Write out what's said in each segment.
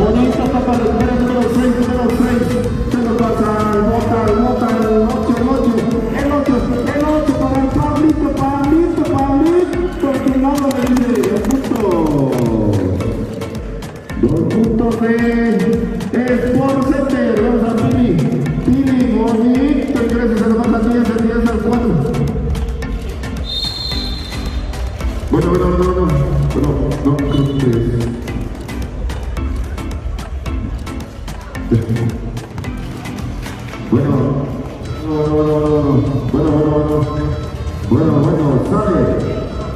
Bonita tapa de primera, número 6, se lo pasa, bota el 8 para el Pablito, que no lo vende, 2 puntos de Sport Center, vamos a Pili, bonito, ingreso, se lo pasa 10 al 4. Bueno, no creo que Bueno, sale.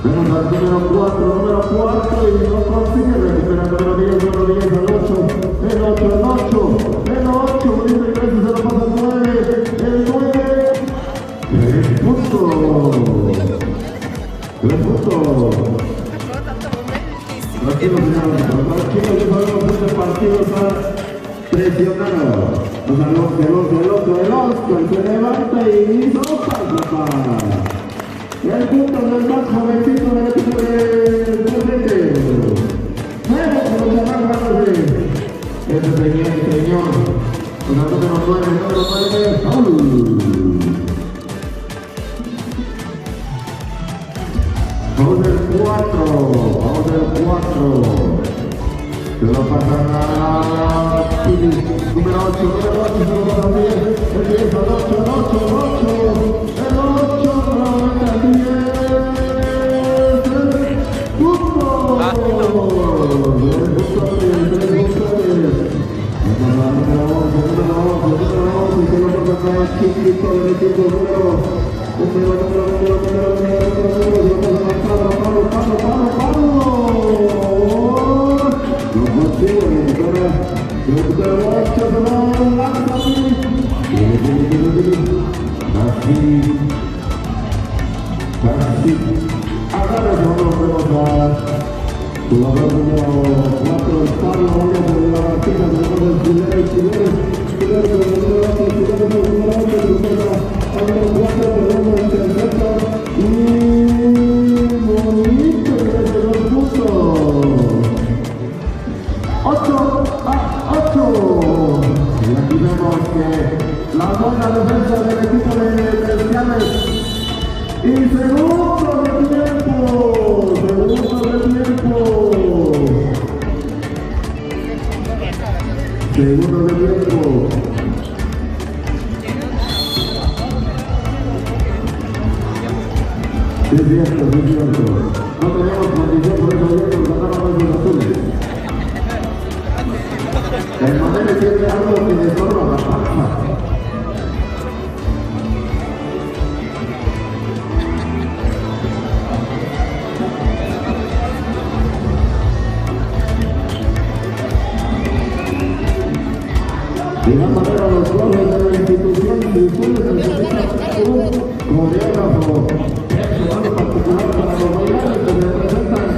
Vemos al número 4 y no consigue recuperar número 10 al 8. El 8, bonito ingreso, se lo pasa al 9. El 9. 3 puntos. Tranquilo, señores, que sabemos que este partido está presionado. Los el Oscar se levanta y sopa. El punto del más jovencito del equipo de Crucete. Nuevo por los demás ese señor. Con el número 9, Paul. Vamos del 4. Se lo pasan a Pili, número 8, se lo pasan a 10, el 10 al 8, el 8, nuevamente al 10, puntos. 3 puntos. Número 11, se lo pasan a Chiquito del equipo número. La buena defensa del equipo de Bestiales y segundo de tiempo. Es cierto. No teníamos condición, por eso ayer nos ganaron los azules. El Manele tiene algo que le estorba la panza. De igual manera, los jugadores de la institución, si ustedes necesitan un coreógrafo personal particular para los bailarines que se presentan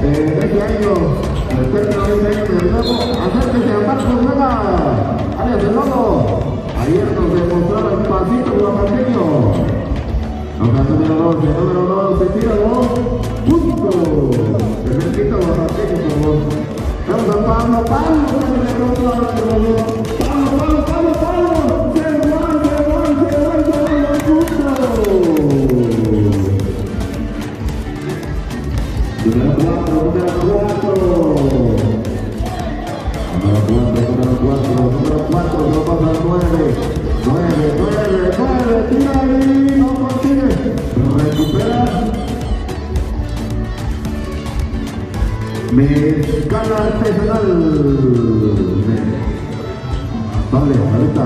este año, respecto a este año de nuevo, acérquese a Marcos Vega, alias el Lobo. Ayer nos demostraba el pasito guapaqueño. Número 2, se tira 2 puntos. Necesita guapaqueño, por favor. Vamos a Pablo, se le rompió ahora que lo vio. Pablo, se va, punto. Número 4, se lo pasa al 9, tira ahí, no consigue, recupera. Mexicana Artesanal. Vale, ahorita.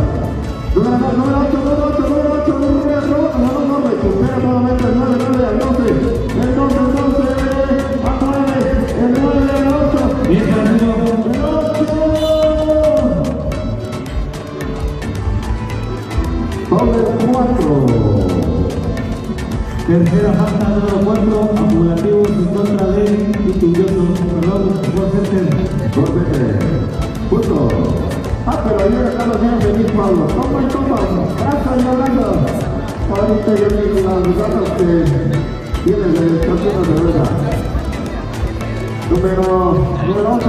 Número 8, recupera nuevamente el 9 al 12. El 12, a 9, el 9 al 8. Bien, amigo. El 8. Doble 4. Tercera falta, número 4, acumulativos en contra de Itudioso, por Center. Punto. Pero ayer acá lo tienen feliz, Pablo. Toma, gracias, Yolanda. Ahorita yo digo las gatas que tienes de estación de verdad. Número 11,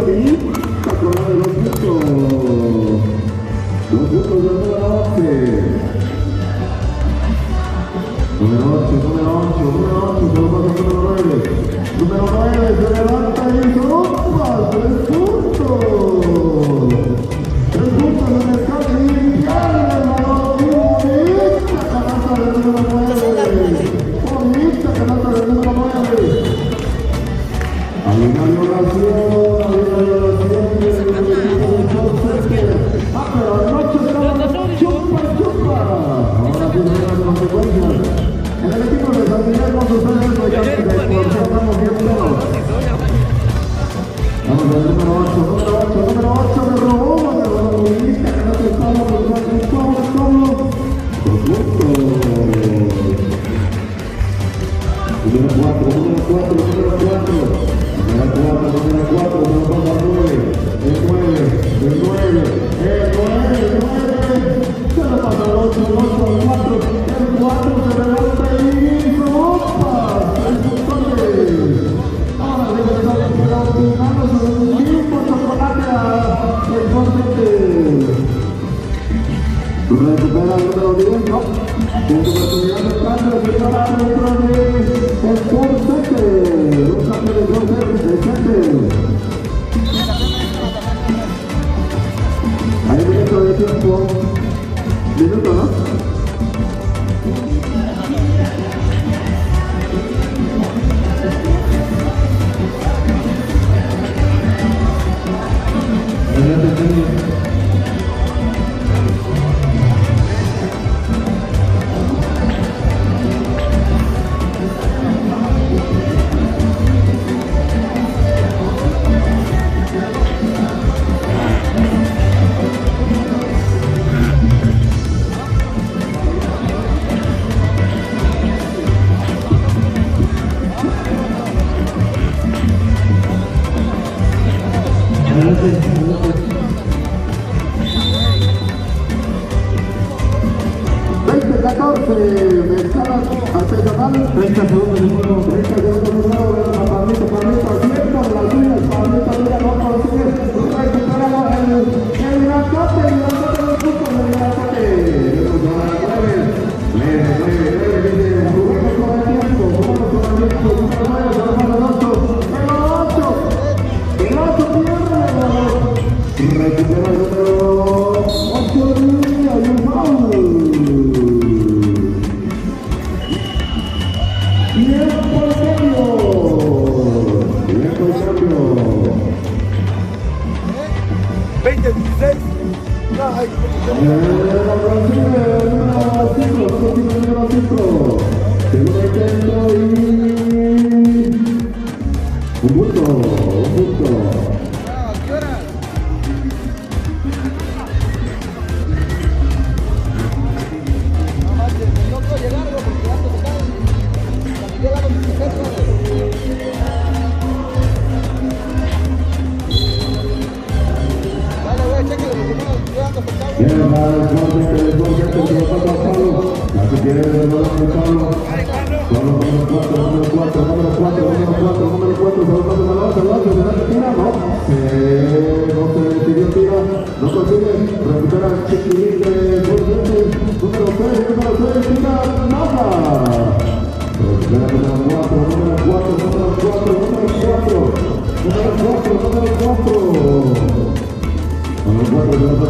bonita corona de los puntos del número 11. Número 8, se lo pasa número 9. Número 9 se levanta y ¡opa! 3 puntos. 3 puntos en el carro inicial, hermano. Bonita canasta del número 9. Bonita canasta del número 9. Hay una violación pero anoche estaba chupa. Ahora sí vienen las consecuencias. En el equipo de San Miguel con sus seres de estamos viendo. Vamos al número 8, me robó, bonita, que no se estaba buscando todo. 2 puntos. Número 4, se lo pasa al 9. El 9, se lo pasa al 8, el 4 se levanta y ¡opa! 3 puntones. Ahora regresamos para opinarnos sobre un equipo chocolate el Concepte. Recupera el número 10, ¿no? Tiene oportunidad de cambio, señora, dentro de el Concepte. Un cambio de Concepte. Hay un minuto de tiempo. Minuto, ¿no? Mezcala artesanal, 30 segundos de juego, Pablito, haciendo las suyas, Pablito, mira, no consigue recuperar el grandote de los puntos del grandote. Jugamos con el tiempo, número 8 pierde, recupera el número 8 y un foul. Tiempo el cambio. 20-16. No, hay un punto. No consigue recuperar el chiquilín de número 6, tira nada. Recupera número 4. Número 4, se lo pasa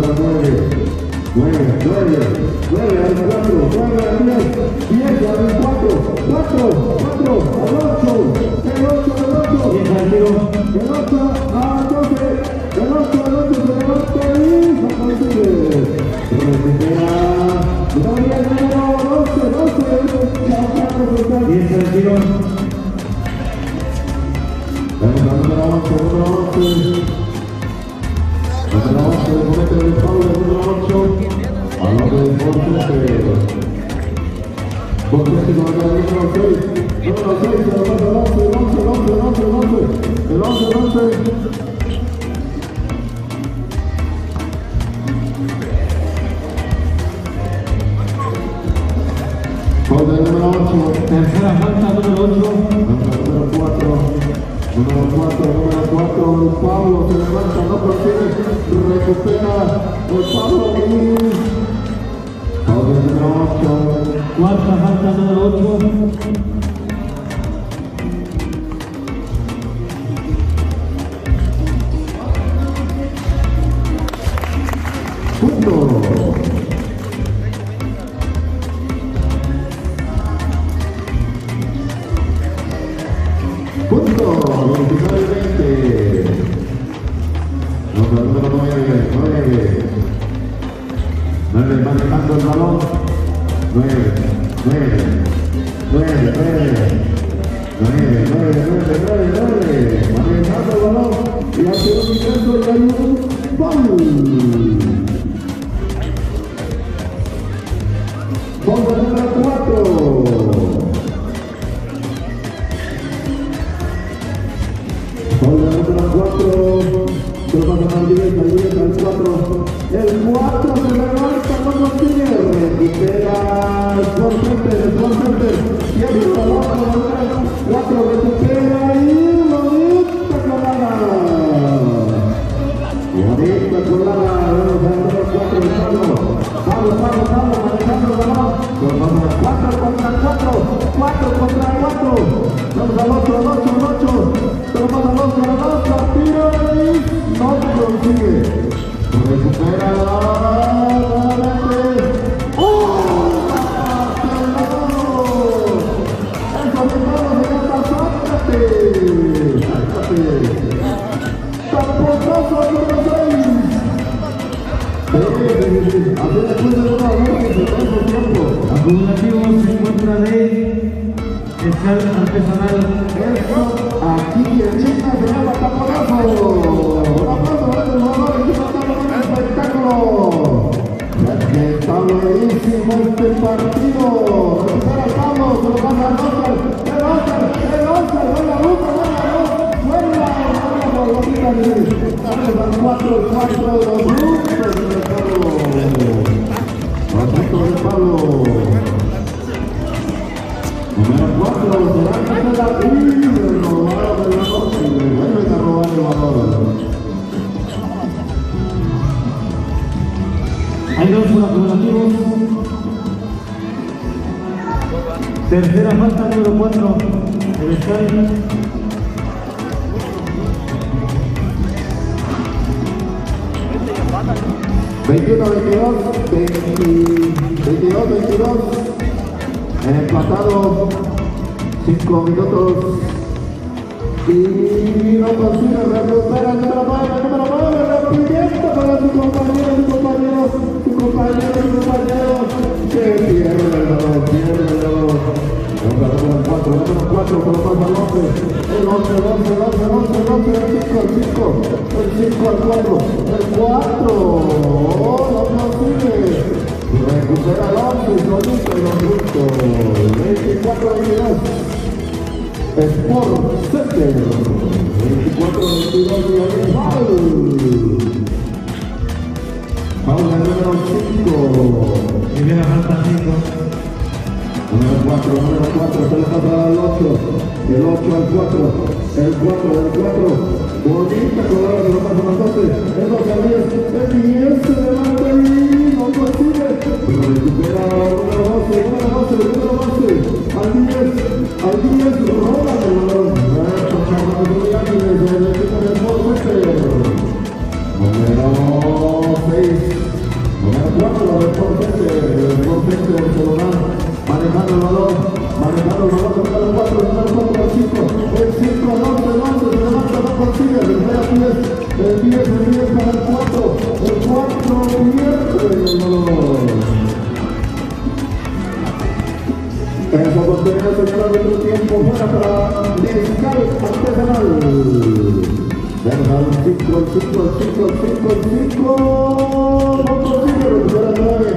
al 9 al 10 al 4 al 8, el 8 al 8 al 12, el 8 al 8 se levanta y no consigue. Recupera todavía el número 12, 10 al tiro. Vamos al número 11. Número 11, el momento del foul del número 8. A lo de Concepte con el número 6. Número 6, se lo pasa al 11. El 11. Foul del número 8. Tercera falta, número 8. Número 4. Número 4, Pablo se levanta, no consigue, recupera el Pablo y Pablo número 8. Cuarta falta número 8. Punto, 29-20. Número 9 manejando el balón. 9, manejando el balón y hace un ingreso y hay un gol. Gol del número 4. Gol del número 4, se lo pasa al 10, al 4. El 4 se levanta, no consigue, recupera el Center, y el balón, 4 recupera y bonita colada. Bonita colada, vamos al número 4 de Pablo, manejando el balón. Vamos a 4 contra 4, 4 contra 4. Vamos al 8. Se lo pasa al 2, tira y no consigue. Recupera nuevamente. ¡Eso mismo se llama sácate! ¡Tampoco número 6! Así después de una vez se da su tiempo. Acumulativo se encuentra de escal artesanal. Eso aquí en China se llama taponazo. Un aplauso para el jugador que está dando un espectáculo. Es que está buenísimo este partido. Recupera Pablo, se lo pasa al Oscar. El Oscar, buena luz. Por lo que estamos al 4 de los grupos de Pablo. Número 4, será que se la pide, robaron el balón y le vuelven a robar el balón. Hay 2 por acumulativos. Tercera falta número 4. El escal. 22, empatado, 5 minutos y no consigue recuperar el número 9, rompimiento para su compañero, que pierde el balón. Número 4, por lo pasa al 11, el 5 al 4, el 4, no consigue, recupera el 11, solito y los juntos, 24-22, Sport Center, 24-22 y ahí Paul el número 5, Primera falta 5. Número 4, se le pasa al 8, y el 8 al 4, el 4, bonita colada, se lo pasa al 12, el 12 al 10, el 10 se levanta y no consigue, recupera el número 12, al 10, roba el balón, número 6, número 4, el Sport Center, se lo dan. Manejando el balón, número 4, al 5, el 5 al 11, se levanta, no consigue, el 10 para el 4, el 4 pierde el balón. Eso continúa, señor, de tu tiempo fuera para Escal Artesanal. Deja el 5, no consigue, recupera el 9,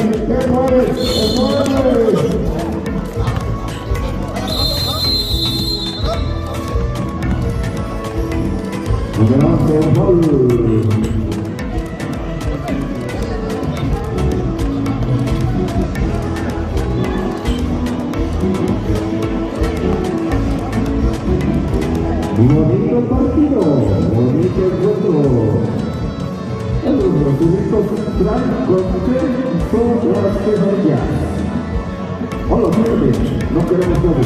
Número 11, gol. Bonito partido, bonito encuentro. Los sujetos traen con todas las quesadillas. Hola, fíjate, no queremos todo.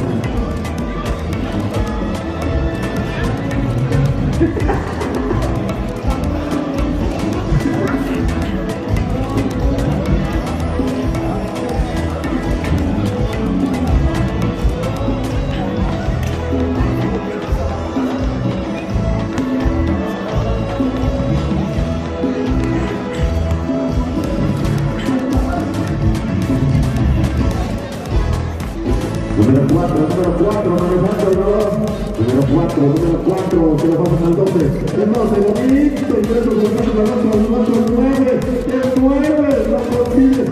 Número 4, manejando el balón. Número 4, se lo vamos al 12. El 12, bonito, ingreso con el otro 9. El 9, no consigue.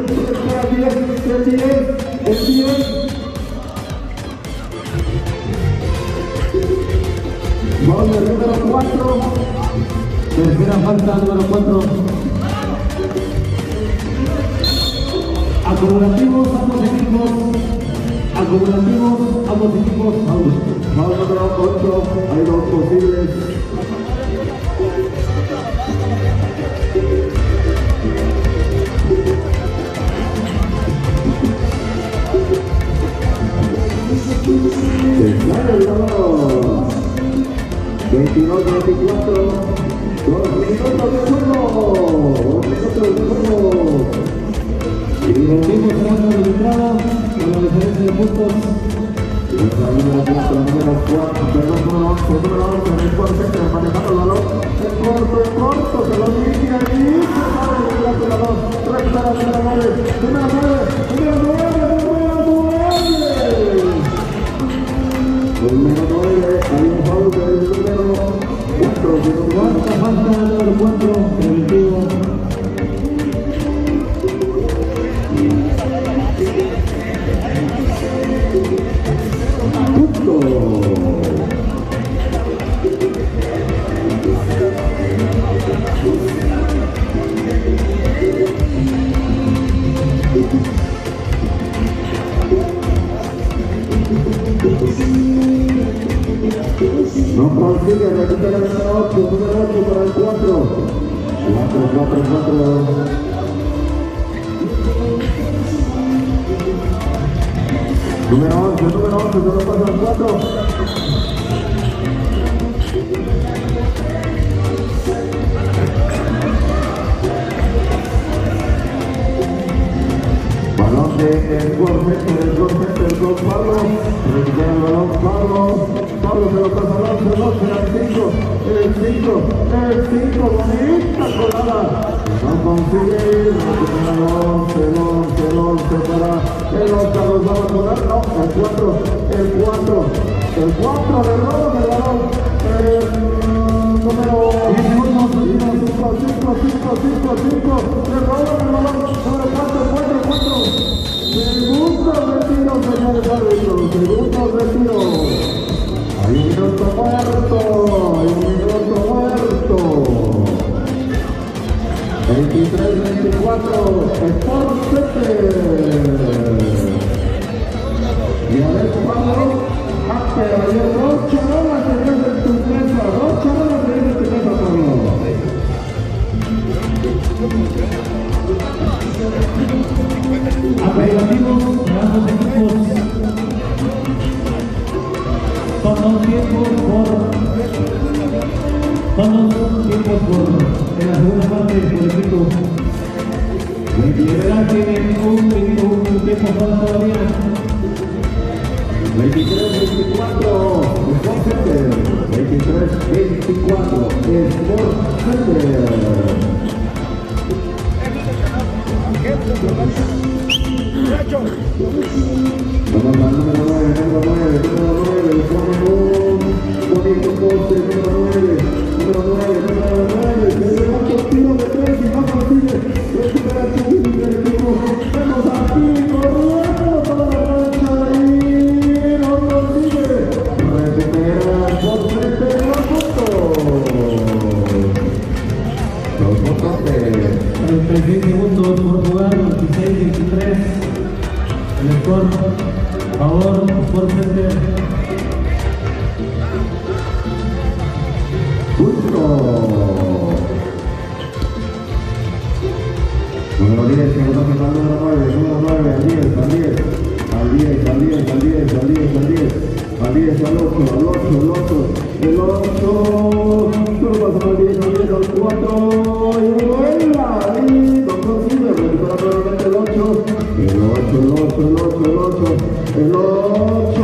El 10. Vamos al número 4. Tercera falta, número 4. Acumulativos, ambos equipos. Vamos número 8, hay 2 posibles. Se sale el balón. 22-24. 2 minutos de juego. Y los equipos serán registrados con la diferencia de puntos. Número 4, número 11, el corte, manejando el balón. El corto, se lo inicia ahí. Se sale el balón. Recupera número 9. Número 9, hay un foul del número 4. Cuarta falta, número 4, preventivo. No consigue recuperar el número 8 para el 4. 4. Número 11, se lo pasa al 4. Balón del gol Pablo. Recupera el balón Pablo se lo pasa al 11, el 5, bonita colada. No consigue ir, recupera el 11 para el Oscar, los vamos a poner, no, el 4 le roban el balón. Número 5, le roban el balón, número 4. Segundo retiro, señores árbitros, segundo retiro. Hay un minuto muerto. 23-24, Sport Center. Y a ver, Pablo, ayer 2 charolas tenías en tu mesa, Pablo. Apelativos de ambos equipos. Son 2 tiempos por en la segunda parte del equipo. Liberal tiene un tiempo más todavía. 23-24, Sport Center. 23-24, Sport Center. Vamos al número 9, le ponen un bonito poste, número 9, se levanta el tiro de 3 y no consigue, recupera el equipo, vemos aquí, corriendo toda la cancha y no consigue, recupera el poste de los puntos de 36 segundos por jugar, 26-23. El score, favor, Sport Center. Número 10, que nos toca el número 9, número 9, al 10, al 10, al 10, al 10, al 10, al 10, al 10, al 10, al 8, al 8, al 8, el 8, solo pasa al 10, al 10, al 4, y vuela, y no consigue, recupera nuevamente el 8, el 8, el 8, el 8, el 8, el 8,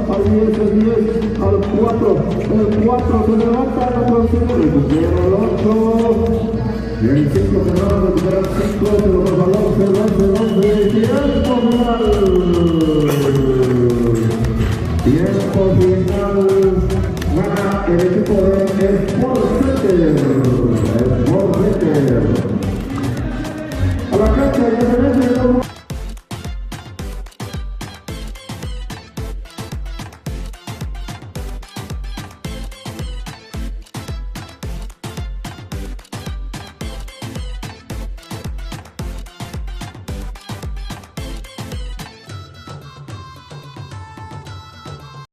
al 10, el 10, al 4, el 4, se levanta, no consigue, recupera el 8, y el 5 se va a recuperar 5, se lo pasa al 11, el 11, el 11, tiempo final. Tiempo final. Gana el equipo de Sport Center.